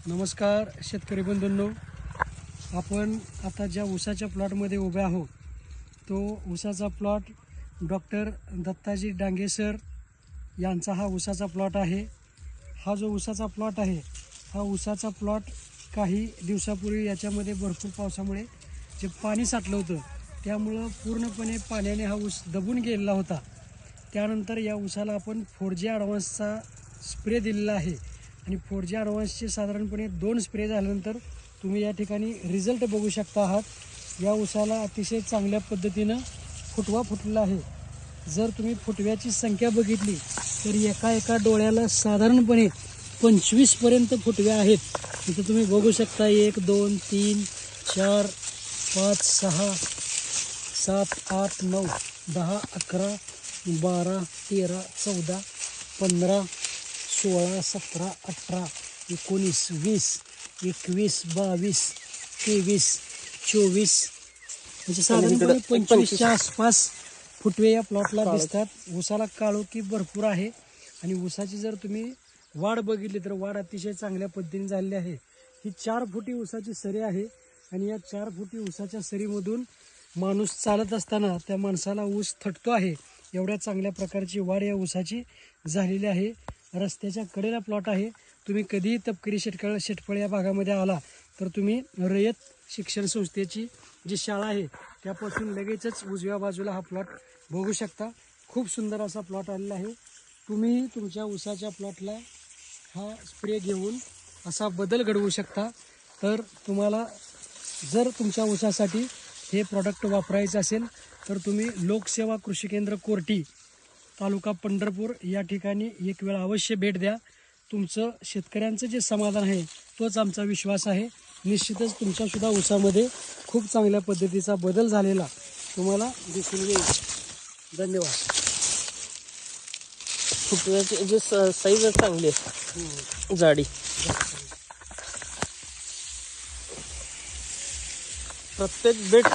नमस्कार शेतकरी बंधूंनो, आपण आता ज्या ऊसाच्या प्लॉटमध्ये उभे आहोत तो ऊसाचा plot doctor Dattaji Dange sir यांचा हा ऊसाचा प्लॉट आहे। हा जो ऊसाचा प्लॉट आहे हा ऊसाचा प्लॉट काही दिवसापूर्वी याच्यामध्ये भरपूर पावसामुळे जे पाणी साठलं होतं त्यामुळं पूर्णपणे पाण्याने हा ऊस दबून गेलेला होता। त्यानंतर या ऊसाला आपण 4G ॲडव्हान्सचा स्प्रे दिलेला आहे आणि 4G ॲडव्हान्सचे साधारणपणे 2 स्प्रे झाल्यानंतर तुम्ही या ठिकाणी रिझल्ट बघू शकता आहात। या ऊसाला अतिशय चांगल्या पद्धतीनं फुटवा फुटलेला आहे। जर तुम्ही फुटव्याची संख्या बघितली तर एका डोळ्याला साधारणपणे 25 पर्यंत फुटव्या आहेत। इथं तुम्ही बघू शकता 1 2 3 4 5 6 7 8 9 10 11 12 13 14 15 16 17 18 19 20 21 22 23 24 म्हणजे साधारणपणे 25च्या आसपास फुटवे या प्लॉटला दिसतात। ऊसाला काळोखी भरपूर आहे आणि ऊसाची जर तुम्ही वाढ बघितली तर वाढ अतिशय चांगल्या पद्धतीने झालेली आहे। ही 4 फुटी ऊसाची सरी आहे आणि या 4 फुटी ऊसाच्या सरीमधून माणूस चालत असताना त्या माणसाला ऊस थटतो आहे। एवढ्या चांगल्या प्रकारची वाढ या ऊसाची झालेली आहे। रस्त्याच्या कडेला प्लॉट आहे। तुम्ही कधीही तपकिरी शेटफळ या भागामध्ये आला तर तुम्ही रयत शिक्षण संस्थेची जी शाळा आहे त्यापासून लगेचच उजव्या बाजूला हा प्लॉट बघू शकता। खूप सुंदर असा प्लॉट आलेला आहे। तुम्ही तुमच्या ऊसाच्या प्लॉटला हा स्प्रे घेऊन असा बदल घडवू शकता। तर तुम्हाला जर तुमच्या ऊसासाठी हे प्रॉडक्ट वापरायचं असेल तर तुम्ही लोकसेवा कृषी केंद्र कोर्टी तालुका पंढरपूर या ठिकाणी एक वेळ अवश्य भेट द्या। तुमचं शेतकऱ्यांचं जे समाधान आहे तोच आमचा विश्वास आहे। निश्चितच तुमच्यासुद्धा ऊसामध्ये खूप चांगल्या पद्धतीचा बदल झालेला तुम्हाला दिसून येईल। धन्यवाद। फुटव्याची जे साईज चांगली आहे, जाडी प्रत्येक बेट